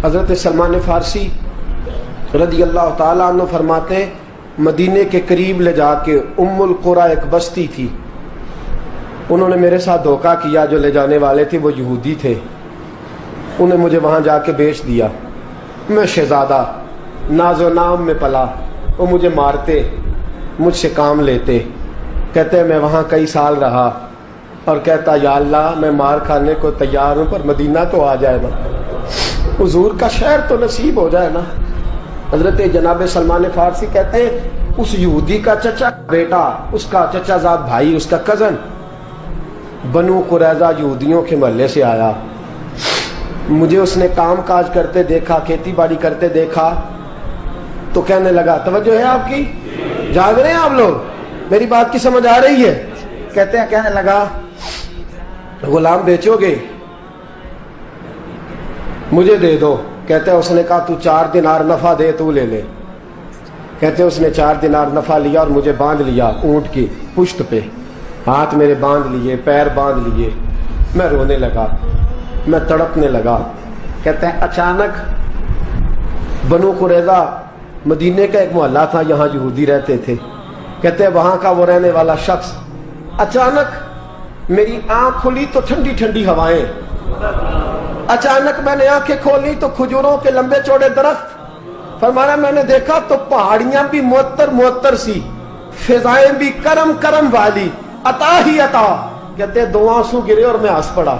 حضرت سلمان فارسی رضی اللہ تعالیٰ عنہ فرماتے ہیں مدینے کے قریب لے جا کے ام القریٰ ایک بستی تھی، انہوں نے میرے ساتھ دھوکہ کیا، جو لے جانے والے تھے وہ یہودی تھے، انہیں مجھے وہاں جا کے بیچ دیا۔ میں شہزادہ ناز و نام میں پلا، وہ مجھے مارتے، مجھ سے کام لیتے، کہتے میں وہاں کئی سال رہا اور کہتا یا اللہ میں مار کھانے کو تیار ہوں پر مدینہ تو آ جائے نا، حضور کا شہر تو نصیب ہو جائے نا۔ حضرت جناب سلمان فارسی کہتے ہیں اس یہودی کا چچا بیٹا، اس کا چچا زاد بھائی، اس کا کزن بنو قریظہ یہودیوں کے محلے سے آیا، مجھے اس نے کام کاج کرتے دیکھا، کھیتی باڑی کرتے دیکھا تو کہنے لگا، توجہ ہے آپ کی، جاگ رہے ہیں آپ لوگ، میری بات کی سمجھ آ رہی ہے؟ کہتے ہیں کہنے لگا غلام بیچو گے؟ مجھے دے دو۔ کہتے ہیں اس نے کہا تو 4 دینار نفع دے تو لے لے۔ کہتے ہیں اس نے 4 دینار نفع لیا اور مجھے باندھ لیا اونٹ کی پشت پہ، ہاتھ میرے باندھ لیے، پیر باندھ لیے، میں رونے لگا، میں تڑپنے لگا۔ کہتے ہیں اچانک بنو قریظہ مدینے کا ایک محلہ تھا، یہاں یہودی رہتے تھے، کہتے ہیں وہاں کا وہ رہنے والا شخص اچانک میری آنکھ کھلی تو ٹھنڈی ٹھنڈی ہوائیں، اچانک میں نے آنکھیں کھولی تو کھجوروں کے لمبے چوڑے درخت، فرمایا میں نے دیکھا تو پہاڑیاں بھی معطر معطر سی، فضائیں بھی کرم کرم والی، عطا ہی عطا۔ کہتے ہیں 2 آنسو گرے اور میں ہنس پڑا،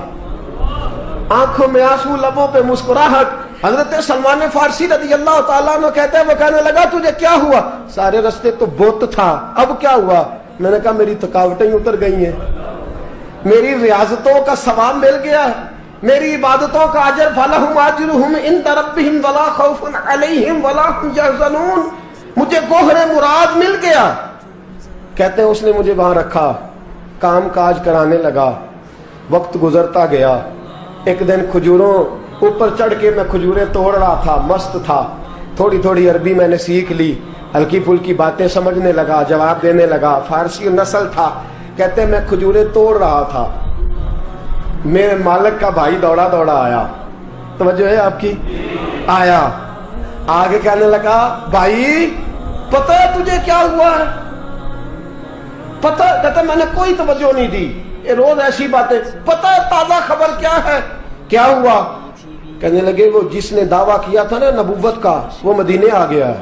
آنکھوں میں آنسو، لبوں پہ مسکراہٹ۔ حضرت سلمان فارسی رضی اللہ تعالیٰ عنہ کہتے ہیں وہ کہنے لگا تجھے کیا ہوا؟ سارے رستے تو بت تھا، اب کیا ہوا؟ میں نے کہا میری تھکاوٹیں اتر گئی ہیں، میری ریاضتوں کا ثواب مل گیا ہے، میری عبادتوں کا اجر فلہم اجرہم عند ربہم ولا خوف علیہم ولا هم یحزنون، مجھے گوہر مراد مل گیا۔ کہتے ہیں اس نے مجھے وہاں رکھا، کام کاج کرانے لگا، وقت گزرتا گیا۔ ایک دن کھجوروں اوپر چڑھ کے میں کھجوریں توڑ رہا تھا، مست تھا، تھوڑی تھوڑی عربی میں نے سیکھ لی، ہلکی پھلکی باتیں سمجھنے لگا، جواب دینے لگا، فارسی نسل تھا۔ کہتے ہیں میں کھجوریں توڑ رہا تھا، میرے مالک کا بھائی دوڑا دوڑا آیا، توجہ ہے آپ کی، آیا آگے کہنے لگا بھائی پتہ ہے تجھے کیا ہوا ہے؟ پتہ؟ کہتا میں نے کوئی توجہ نہیں دی، یہ روز ایسی باتیں، پتہ ہے تازہ خبر کیا ہے؟ کیا ہوا؟ کہنے لگے وہ جس نے دعویٰ کیا تھا نا نبوت کا وہ مدینے آ گیا ہے،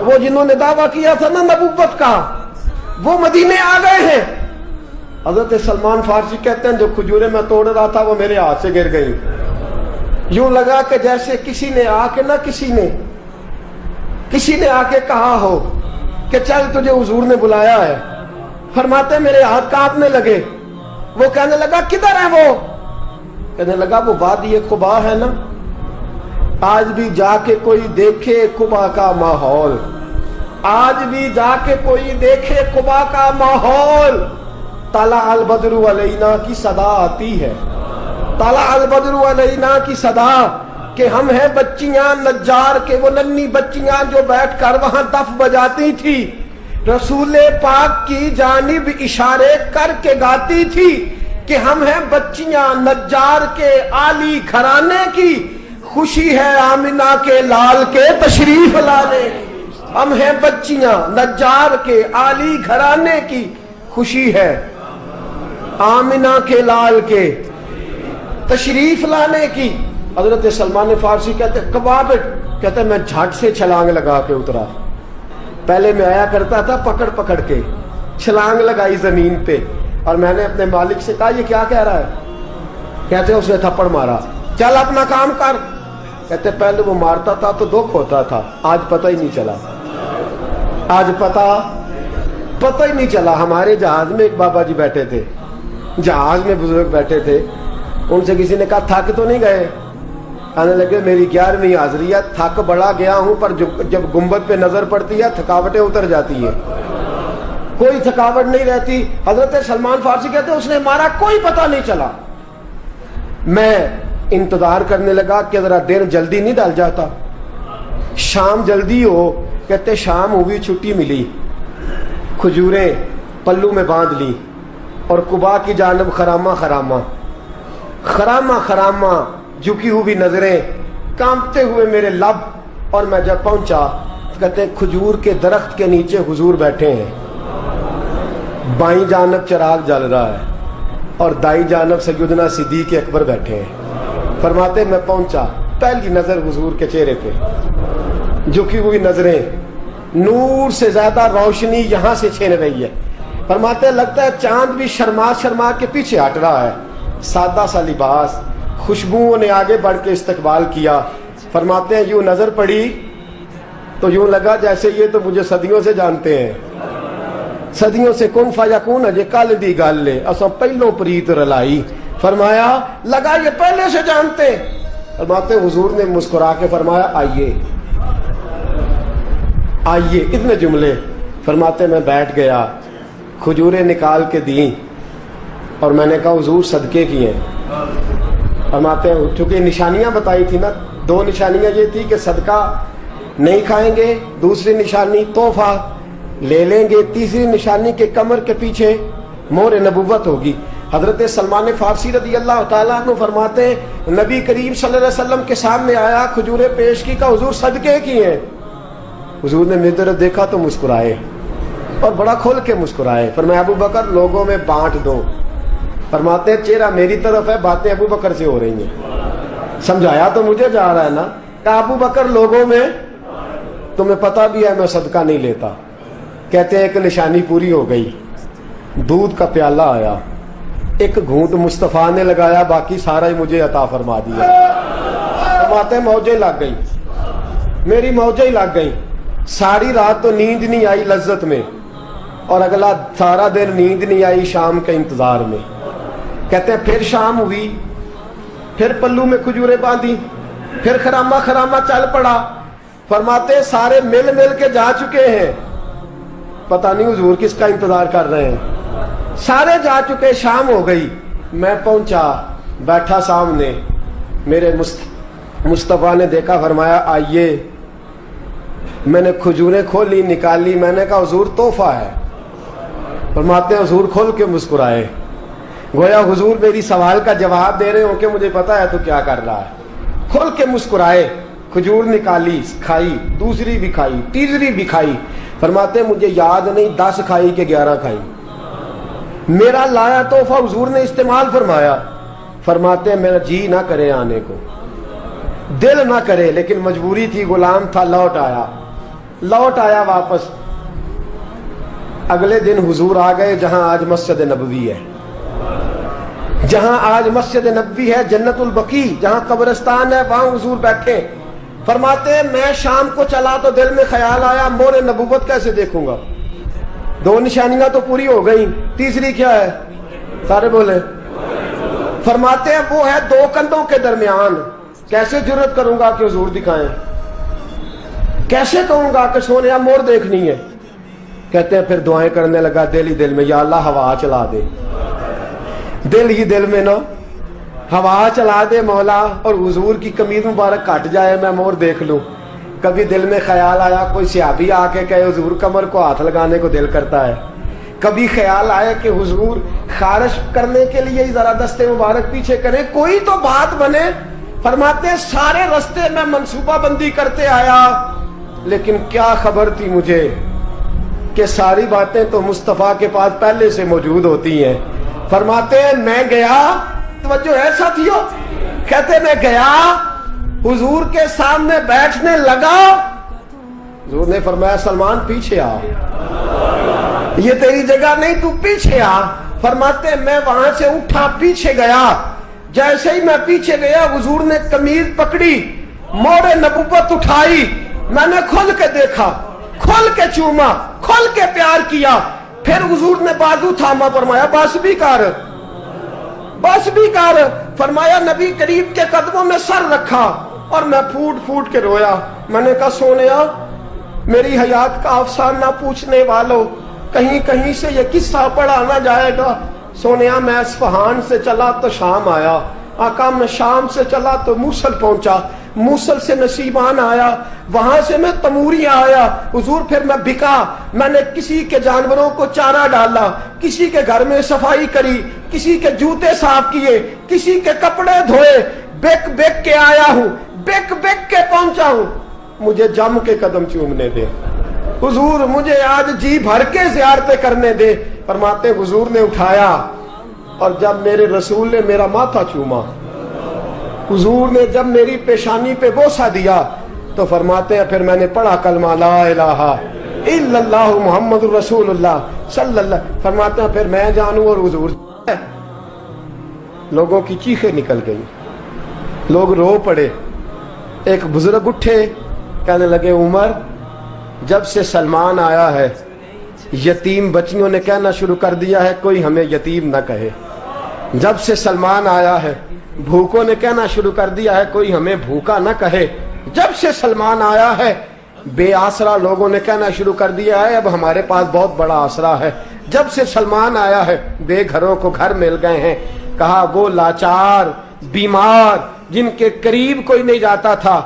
وہ جنہوں نے دعویٰ کیا تھا نا نبوت کا وہ مدینے آ گئے ہیں۔ حضرت سلمان فارسی کہتے ہیں جو کھجوریں میں توڑ رہا تھا وہ میرے ہاتھ سے گر گئی، یوں لگا کہ جیسے کسی نے آ کے نا کسی نے آ کے کہا ہو کہ چل تجھے حضور نے بلایا ہے۔ فرماتے میرے ہاتھ کانپنے لگے۔ وہ کہنے لگا کدھر ہے وہ؟ کہنے لگا وہ وادی قباء ہے نا، آج بھی جا کے کوئی دیکھے قباء کا ماحول، آج بھی جا کے کوئی دیکھے قباء کا ماحول۔ طلع البدر علینا کی صدا آتی ہے، طلع البدر علینا کی صدا، کہ ہم ہیں بچیاں نجار کے، وہ ننھی بچیاں جو بیٹھ کر وہاں دف بجاتی تھی، رسول پاک کی جانب اشارے کر کے گاتی تھی کہ ہم ہیں بچیاں نجار کے عالی گھرانے کی، خوشی ہے آمنہ کے لال کے تشریف لانے کی۔ ہم ہیں بچیاں نجار کے عالی گھرانے کی، خوشی ہے آمنہ کے لال کے تشریف لانے کی۔ حضرت سلمان فارسی کہتے کباب، کہتے میں جھٹ سے چھلانگ لگا کے اترا، پہلے میں آیا کرتا تھا پکڑ پکڑ کے، چھلانگ لگائی زمین پہ، اور میں نے اپنے مالک سے کہا یہ کیا کہہ رہا ہے؟ کہتے اس نے تھپڑ مارا، چل اپنا کام کر۔ کہتے پہلے وہ مارتا تھا تو دکھ ہوتا تھا، آج پتہ ہی نہیں چلا، آج پتہ ہی نہیں چلا۔ ہمارے جہاز میں ایک بابا جی بیٹھے تھے، جہاز میں بزرگ بیٹھے تھے، ان سے کسی نے کہا تھک تو نہیں گئے؟ کہنے لگے میری 11ویں حاضری ہے، تھک بڑا گیا ہوں پر جب گنبد پہ نظر پڑتی ہے تھکاوٹیں اتر جاتی ہیں، کوئی تھکاوٹ نہیں رہتی۔ حضرت سلمان فارسی کہتے ہیں اس نے مارا کوئی پتہ نہیں چلا۔ میں انتظار کرنے لگا کہ ذرا دن جلدی نہیں ڈل جاتا، شام جلدی ہو۔ کہتے شام ہوئی، چھٹی ملی، کھجوریں پلو میں باندھ لی اور قباء کی جانب خرامہ झुकी हुई नजरें, कांपते हुए मेरे लब। और मैं जब पहुंचा कहते हैं खजूर के दरख्त के नीचे हुजूर बैठे हैं, बाईं जानब चिराग जल रहा है और दाईं जानब सैयदना सिद्दीक अकबर बैठे हैं। फरमाते मैं पहुंचा, पहली नजर हुजूर के चेहरे पे, झुकी हुई नजरें, नूर से ज्यादा रोशनी यहां से छीन रही है। फरमाते लगता है चांद भी शर्मा शर्मा के पीछे हट रहा है। सादा सा लिबास, खुशबुओं ने आगे बढ़ के इस्तकबाल किया। फरमाते हैं यूं नजर पड़ी तो यूं लगा जैसे ये तो मुझे सदियों से जानते हैं, सदियों से कुन फयकून अजे कल दी गल है, असा पहलों प्रीत रलाई। फरमाया लगा ये पहले से जानते। फरमाते हुजूर ने मुस्कुरा के फरमाया आइए आइए, इतने जुमले। फरमाते मैं बैठ गया, खजूरें निकाल के दी और मैंने कहा हुजूर सदके की हैं। फरमाते हैं चूंकि निशानियां बताई थी ना, दो निशानियां ये थी कि सदका नहीं खाएंगे, दूसरी निशानी तोहफा ले लेंगे, तीसरी निशानी के कमर के पीछे मोहर नबुव्वत होगी। हजरत सलमान फारसी रदी अल्लाह तआला अन्हु फरमाते नबी करीम सल्लल्लाहु अलैहि वसल्लम के सामने आया, खजूरें पेश की, का हुजूर सदके की हैं। हुजूर ने मेरी तरफ देखा तो मुस्कुराए और बड़ा खोल के मुस्कुराए। फरमाया अबू बकर लोगों में बांट दो। फरमाते हैं चेहरा मेरी तरफ है, बातें अबू बकर से हो रही हैं। समझाया तो मुझे जा रहा है ना, कहा अबू बकर लोगों में, तुम्हें पता भी है मैं सदका नहीं लेता। कहते हैं एक निशानी पूरी हो गई, दूध का प्याला आया, एक घूंट मुस्तफा ने लगाया, बाकी सारा ही मुझे अता फरमा दिया। फरमाते मौजें लग गई, मेरी मौजें लग गई। सारी रात तो नींद नहीं आई लज्जत में, और अगला सारा दिन नींद नहीं आई शाम के इंतजार में। कहते हैं फिर शाम हुई, फिर पल्लू में खजूरें बांधी, फिर खरामा खरामा चल पड़ा। फरमाते सारे मिल मिल के जा चुके हैं, पता नहीं हुजूर किसका इंतजार कर रहे हैं। सारे जा चुके, शाम हो गई। मैं पहुंचा, बैठा सामने, मेरे मुस्तफा ने देखा, फरमाया आइए। मैंने खजूरें खोली, निकाली, मैंने कहा हुजूर तोहफा है। फरमाते हुजूर खोल के मुस्कुराए, गोया हुजूर मेरी सवाल का जवाब दे रहे हो कि मुझे पता है तो क्या कर रहा है। खोल के मुस्कुराए, खजूर निकाली, खाई, दूसरी भी खाई, तीसरी भी खाई। फरमाते मुझे याद नहीं 10 खाई कि 11 खाई। मेरा लाया तोहफा हुजूर ने इस्तेमाल फरमाया। फरमाते मेरा जी ना करे आने को, दिल ना करे, लेकिन मजबूरी थी, गुलाम था, लौट आया वापस। अगले दिन हुजूर आ गए जहां आज मस्जिद नबवी है, जहां आज मस्जिद नबवी है, जन्नतुल बकी जहां कब्रिस्तान है, वहां हुजूर बैठे। फरमाते मैं शाम को चला तो दिल में ख्याल आया मोहर नबुव्वत कैसे देखूंगा। 2 निशानियां तो पूरी हो गई, तीसरी क्या है, सारे बोले। फरमाते हैं वो है 2 कंधों के दरमियान, कैसे जुर्रत करूंगा कि हुजूर दिखाएं, कैसे कहूंगा कि सोनिया मोर देखनी है। कहते हैं फिर दुआएं करने लगा दिल ही दिल में, या अल्लाह हवा चला दे, दिल ही दिल में ना हवा चला दे मौला, और हुजूर की कमीज मुबारक कट जाए, मैं मोर देख लूं। कभी दिल में ख्याल आया कोई सियाबी आके कहे हुजूर कमर को हाथ लगाने को दिल करता है। कभी ख्याल आया कि हुजूर खारिश करने के लिए जरा दस्ते मुबारक पीछे करें, कोई तो बात बने। फरमाते सारे रास्ते में मंसूबा बंदी करते आया, लेकिन क्या खबर थी मुझे कि सारी बातें तो मुस्तफा के पास पहले से मौजूद होती हैं। फरमाते हैं मैं गया, तवज्जो है साथियों, कहते मैं गया, हुजूर के सामने बैठने लगा। हुजूर ने फरमाया सलमान पीछे आ, ये तेरी जगह नहीं, तू पीछे आ। फरमाते मैं वहां से उठा, पीछे गया। जैसे ही मैं पीछे गया, हुजूर ने कमीज पकड़ी, मोहर नबुव्वत उठाई, मैंने खोल के देखा, खोल के चूमा, खोल के प्यार किया। फिर हुजूर ने बाजू थामा, फरमाया बस भी कर, बस भी कर। फरमाया नबी करीब के कदमों में सर रखा और मैं फूट फूट के रोया। मैंने कहा सोनिया मेरी हयात का अफसाना पूछने वालों, कहीं कहीं से ये किस्सा पढ़ा ना जाएगा। सोनिया मैं इस्फहान से चला तो शाम आया, आका मैं शाम से चला तो मूसल पहुंचा, मूसल से नसीबान आया, वहां से मैं तमूरिया आया। हुजूर फिर मैं बिका, मैंने किसी के जानवरों को चारा डाला, किसी के घर में सफाई करी, किसी के जूते साफ किए, किसी के कपड़े धोए, बेक बेक के आया हूं, बेक बेक के पहुंचा हूं, मुझे जम के कदम चूमने दे। हुजूर मुझे आज जी भर के ज़ियारतें करने दे। फरमाते हुजूर ने उठाया और जब मेरे रसूल ने मेरा माथा चूमा, हुजूर ने जब मेरी पेशानी पे बोसा दिया, तो फरमाते हैं फिर मैंने पढ़ा कलमा ला इलाहा इल्लल्लाहु मुहम्मदुर रसूलुल्लाह सल्लल्लाहु। फरमाते हैं फिर मैं जानूं और हुजूर। लोगों की चीखें निकल गई, लोग रो पड़े। एक बुजुर्ग उठे, कहने लगे उमर, जब से सलमान आया है यतीम बच्चियों ने कहना शुरू कर दिया है कोई हमें यतीम न कहे। जब से सलमान आया है भूखों ने कहना शुरू कर दिया है कोई हमें भूखा न कहे। जब से सलमान आया है बेआसरा लोगों ने कहना शुरू कर दिया है अब हमारे पास बहुत बड़ा आसरा है। जब से सलमान आया है बेघरों को घर मिल गए हैं। कहा वो लाचार बीमार जिनके करीब कोई नहीं जाता था,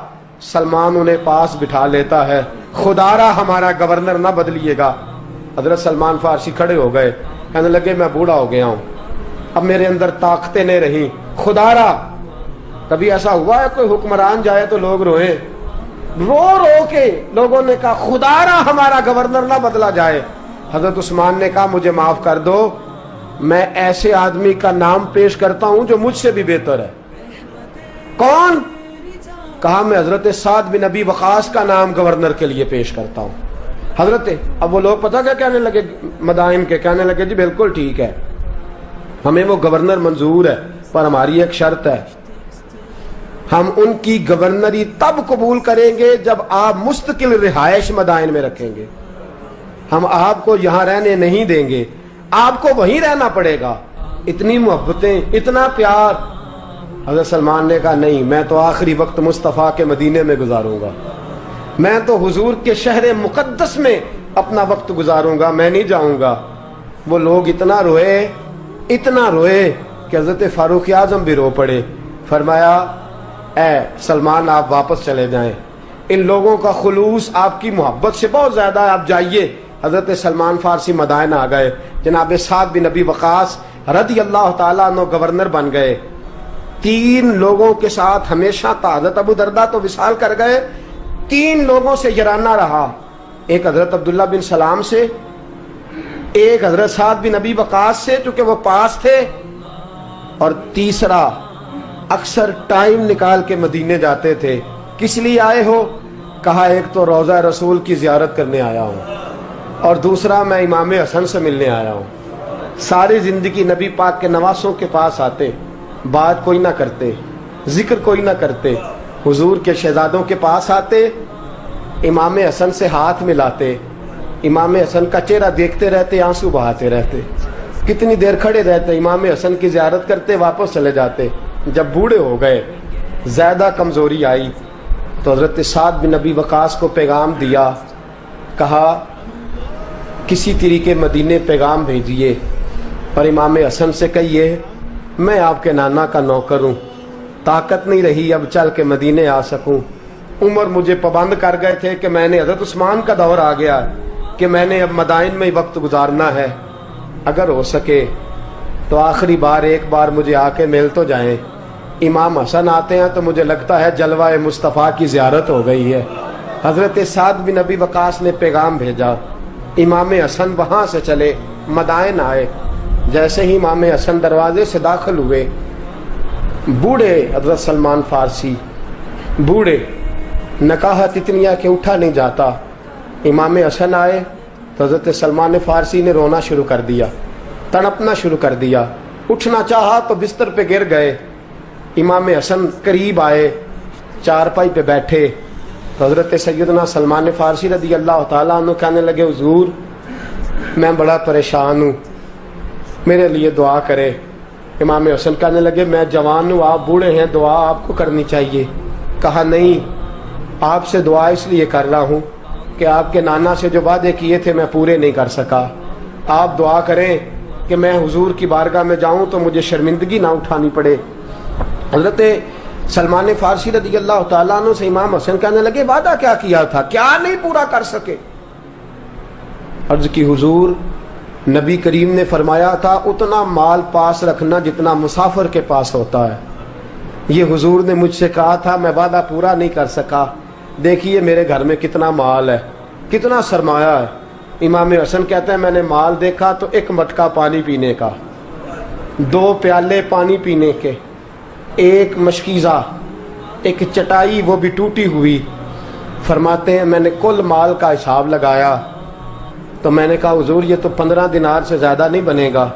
सलमान उन्हें पास बिठा लेता है। खुदारा हमारा गवर्नर ना बदलिएगा। हजरत सलमान फारसी खड़े हो गए, कहने लगे मैं बूढ़ा हो गया हूं, अब मेरे अंदर ताकतें नहीं रही। खुदारा, कभी ऐसा हुआ है कोई हुक्मरान जाए तो लोग रोए? रो रो के लोगों ने कहा खुदारा हमारा गवर्नर ना बदला जाए। हजरत उस्मान ने कहा मुझे माफ कर दो, मैं ऐसे आदमी का नाम पेश करता हूं जो मुझसे भी बेहतर है। कौन? कहा मैं हजरत साद बिन नबी वकास का नाम गवर्नर के लिए पेश करता हूं। हजरत, अब वो लोग पता क्या कहने लगे मदाइन के, कहने लगे जी बिल्कुल ठीक है, हमें वो गवर्नर मंजूर है, पर हमारी एक शर्त है, हम उनकी गवर्नरी तब कबूल करेंगे जब आप मुस्तकिल रिहायश मदाइन में रखेंगे। हम आपको यहां रहने नहीं देंगे, आपको वहीं रहना पड़ेगा। इतनी मोहब्बतें, इतना प्यार। हज़रत सलमान ने कहा नहीं, मैं तो आखिरी वक्त मुस्तफ़ा के मदीने में गुजारूंगा, मैं तो हुजूर के शहर मुकद्दस में अपना वक्त गुजारूंगा, मैं नहीं जाऊंगा। वो लोग इतना रोए कि हज़रत फारूक आज़म भी रो पड़े। फरमाया ए सलमान आप वापस चले जाएं, इन लोगों का खुलूस आपकी मोहब्बत से बहुत ज्यादा है, आप जाइए। हजरत सलमान फारसी मदाइन आ गए। जनाब साद बिन नबी वकास रदी अल्लाह ताला अन्हु गवर्नर बन गए। 3 लोगों के साथ हमेशा था। हजरत अबू दरदा तो विसाल कर गए, 3 लोगों से यराना रहा। एक हजरत अब्दुल्ला बिन सलाम से, एक हजरत साद बिन नबी वकास से चूंकि वो पास थे, और तीसरा अक्सर टाइम निकाल के मदीने जाते थे। किस लिए आए हो? कहा एक तो रोज़ा रसूल की जियारत करने आया हूँ, और दूसरा मैं इमाम हसन से मिलने आया हूँ। सारी जिंदगी नबी पाक के नवासों के पास आते, बात कोई ना करते, जिक्र कोई ना करते। हुजूर के शहजादों के पास आते, इमाम हसन से हाथ मिलाते, इमाम हसन का चेहरा देखते रहते, आंसू बहाते रहते। कितनी देर खड़े रहते, इमाम हसन की जियारत करते, वापस चले जाते। जब बूढ़े हो गए, ज्यादा कमजोरी आई, तो हजरत साद बिन नबी वकास को पैगाम दिया। कहा किसी तरीके मदीने पैगाम भेजिए और इमाम हसन से कहिए मैं आपके नाना का नौकर हूँ, ताकत नहीं रही अब चल के मदीने आ सकूँ। उमर मुझे पाबंद कर गए थे कि मैंने, हजरत उस्मान का दौर आ गया कि मैंने अब मदाइन में ही वक्त गुजारना है। अगर हो सके तो आखिरी बार एक बार मुझे आके मिल तो जाएं। इमाम हसन आते हैं तो मुझे लगता है जलवा मुस्तफ़ा की ज़ियारत हो गई है। हज़रत साद बिन नबी वकास ने पैगाम भेजा। इमाम हसन वहाँ से चले, मदाइन आए। जैसे ही इमाम हसन दरवाजे से दाखिल हुए, बूढ़े हज़रत सलमान फारसी, बूढ़े नकाहत इतनी कि उठा नहीं जाता। इमाम हसन आए तो हज़रत सलमान फारसी ने रोना शुरू कर दिया, तड़पना शुरू कर दिया। उठना चाहा तो बिस्तर पे गिर गए। इमाम हसन करीब आए, चारपाई पे बैठे तो हज़रत सैयदना सलमान फारसी रदी अल्लाह ताला अन्हु कहने लगे हुजूर मैं बड़ा परेशान हूँ, मेरे लिए दुआ करे। इमाम हसन कहने लगे मैं जवान हूँ, आप बूढ़े हैं, दुआ आपको करनी चाहिए। कहा नहीं, आपसे दुआ इसलिए कर रहा हूँ कि आपके नाना से जो वादे किए थे मैं पूरे नहीं कर सका। आप दुआ करें कि मैं हुजूर की बारगाह में जाऊं तो मुझे शर्मिंदगी ना उठानी पड़े। हजरत सलमान फारसी रज़ी अल्लाह ताला अन्हु से इमाम हसन कहने लगे वादा क्या किया था, क्या नहीं पूरा कर सके? अर्ज की हुजूर नबी करीम ने फरमाया था उतना माल पास रखना जितना मुसाफिर के पास होता है। یہ حضور نے مجھ سے کہا تھا، میں وعدہ پورا نہیں کر سکا، دیکھیے میرے گھر میں کتنا مال ہے، کتنا سرمایہ ہے۔ امام حسن کہتے ہیں میں نے مال دیکھا تو ایک مٹکا پانی پینے کا، 2 پیالے پانی پینے کے، ایک مشکیزہ، ایک چٹائی وہ بھی ٹوٹی ہوئی۔ فرماتے ہیں میں نے کل مال کا حساب لگایا تو میں نے کہا حضور یہ تو 15 دینار سے زیادہ نہیں بنے گا،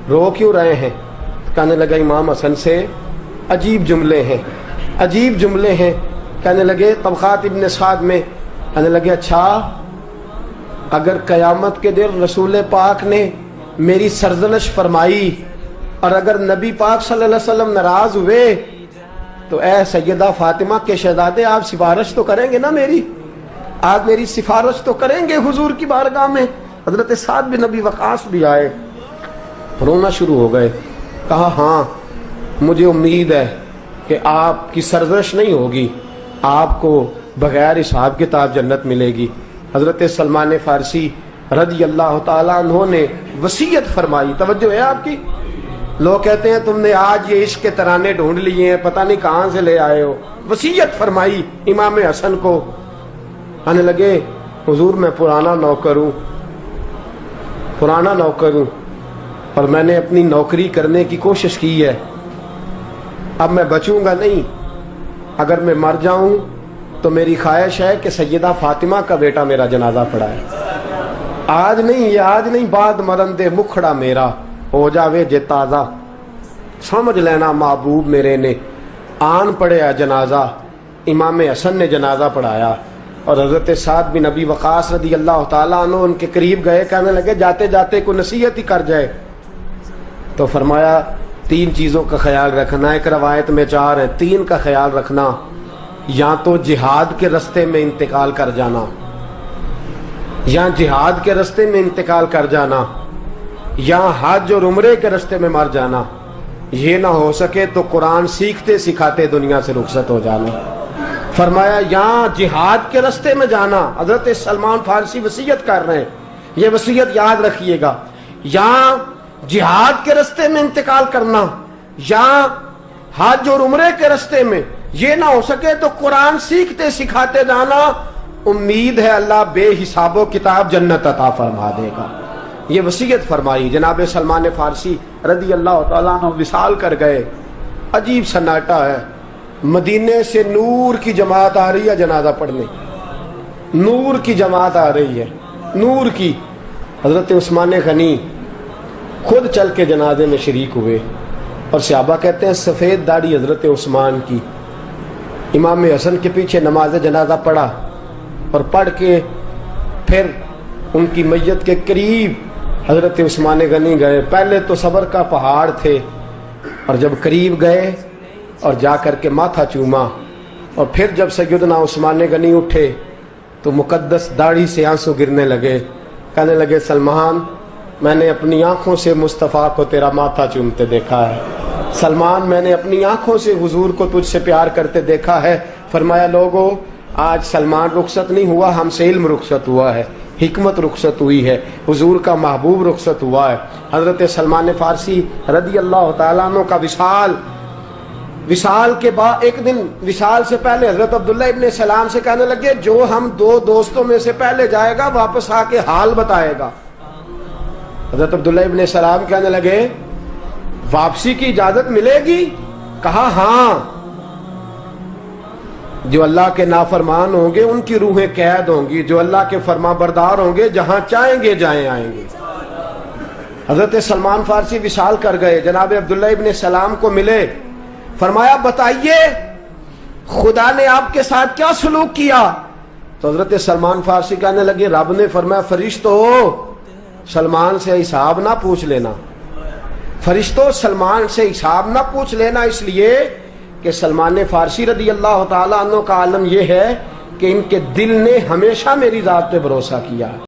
رو کیوں رہے ہیں؟ کہنے لگا امام حسن سے عجیب جملے ہیں، عجیب جملے ہیں۔ کہنے لگے طبقات ابن سعد میں، کہنے لگے اچھا اگر قیامت کے دن رسول پاک نے میری سرزنش فرمائی اور اگر نبی پاک صلی اللہ علیہ وسلم ناراض ہوئے تو اے سیدہ فاطمہ کے شہزادے آپ سفارش تو کریں گے نا میری، آپ میری سفارش تو کریں گے حضور کی بارگاہ میں؟ حضرت سعد بن نبی وقاص بھی آئے، رونا شروع ہو گئے، کہا ہاں مجھے امید ہے کہ آپ کی سرزنش نہیں ہوگی، آپ کو بغیر حساب کتاب جنت ملے گی۔ حضرت سلمان فارسی رضی اللہ تعالیٰ عنہ نے وصیت فرمائی، توجہ ہے آپ کی؟ لوگ کہتے ہیں تم نے آج یہ عشق کے ترانے ڈھونڈ لیے ہیں، پتہ نہیں کہاں سے لے آئے ہو۔ وصیت فرمائی امام حسن کو، آنے لگے حضور میں پرانا نوکر ہوں، پرانا نوکر ہوں اور میں نے اپنی نوکری کرنے کی کوشش کی ہے، اب میں بچوں گا نہیں، اگر میں مر جاؤں تو میری خواہش ہے کہ سیدہ فاطمہ کا بیٹا میرا جنازہ پڑھائے، آج نہیں، یہ آج نہیں، بعد مرن دے مکھڑا میرا ہو جاوے جے تازہ، سمجھ لینا محبوب میرے نے آن پڑھیا جنازہ۔ امام حسن نے جنازہ پڑھایا اور حضرت سعد بن نبی وقاص رضی اللہ تعالیٰ عنہ ان کے قریب گئے، کہنے لگے جاتے جاتے کوئی نصیحت ہی کر جائے، تو فرمایا 3 چیزوں کا خیال رکھنا، ایک روایت میں 4 ہیں، 3 کا خیال رکھنا، یا تو جہاد کے رستے میں انتقال کر جانا، یا جہاد کے رستے میں انتقال کر جانا، یا حج اور عمرے کے رستے میں مر جانا، یہ نہ ہو سکے تو قرآن سیکھتے سکھاتے دنیا سے رخصت ہو جانا۔ فرمایا یا جہاد کے رستے میں جانا، حضرت سلمان فارسی وصیت کر رہے ہیں، یہ وصیت یاد رکھیے گا، یا جہاد کے رستے میں انتقال کرنا، یا حج اور عمرے کے رستے میں، یہ نہ ہو سکے تو قرآن سیکھتے سکھاتے جانا، امید ہے اللہ بے حساب و کتاب جنت عطا فرما دے گا۔ یہ وصیت فرمائی۔ جناب سلمان فارسی رضی اللہ تعالیٰ عنہ وصال کر گئے، عجیب سناٹا ہے، مدینے سے نور کی جماعت آ رہی ہے جنازہ پڑھنے، نور کی جماعت آ رہی ہے، نور کی۔ حضرت عثمان غنی خود چل کے جنازے میں شریک ہوئے اور صحابہ کہتے ہیں سفید داڑھی حضرت عثمان کی۔ امام حسن کے پیچھے نماز جنازہ پڑھا اور پڑھ کے پھر ان کی میت کے قریب حضرت عثمان غنی گئے۔ پہلے تو صبر کا پہاڑ تھے اور جب قریب گئے اور جا کر کے ماتھا چوما، اور پھر جب سیدنا عثمان غنی اٹھے تو مقدس داڑھی سے آنسو گرنے لگے، کہنے لگے سلمان میں نے اپنی آنکھوں سے مصطفیٰ کو تیرا ماتھا چومتے دیکھا ہے، سلمان میں نے اپنی آنکھوں سے حضور کو تجھ سے پیار کرتے دیکھا ہے۔ فرمایا لوگو آج سلمان رخصت نہیں ہوا، ہم سے علم رخصت ہوا ہے، حکمت رخصت ہوئی ہے، حضور کا محبوب رخصت ہوا ہے۔ حضرت سلمان فارسی رضی اللہ تعالیٰ عنہ کا وصال کے بعد ایک دن وصال سے پہلے حضرت عبداللہ ابن سلام سے کہنے لگے جو ہم 2 دوستوں میں سے پہلے جائے گا واپس آ کے حال بتائے گا۔ حضرت عبداللہ ابن سلام کہنے لگے واپسی کی اجازت ملے گی؟ کہا ہاں، جو اللہ کے نافرمان ہوں گے ان کی روحیں قید ہوں گی، جو اللہ کے فرما بردار ہوں گے جہاں چاہیں گے جائیں آئیں گے۔ حضرت سلمان فارسی وصال کر گئے، جناب عبداللہ ابن سلام کو ملے، فرمایا بتائیے خدا نے آپ کے ساتھ کیا سلوک کیا؟ تو حضرت سلمان فارسی کہنے لگے رب نے فرمایا فرشتو سلمان سے حساب نہ پوچھ لینا، فرشتوں سلمان سے حساب نہ پوچھ لینا، اس لیے کہ سلمان فارسی رضی اللہ تعالیٰ عنہ کا عالم یہ ہے کہ ان کے دل نے ہمیشہ میری ذات پہ بھروسہ کیا۔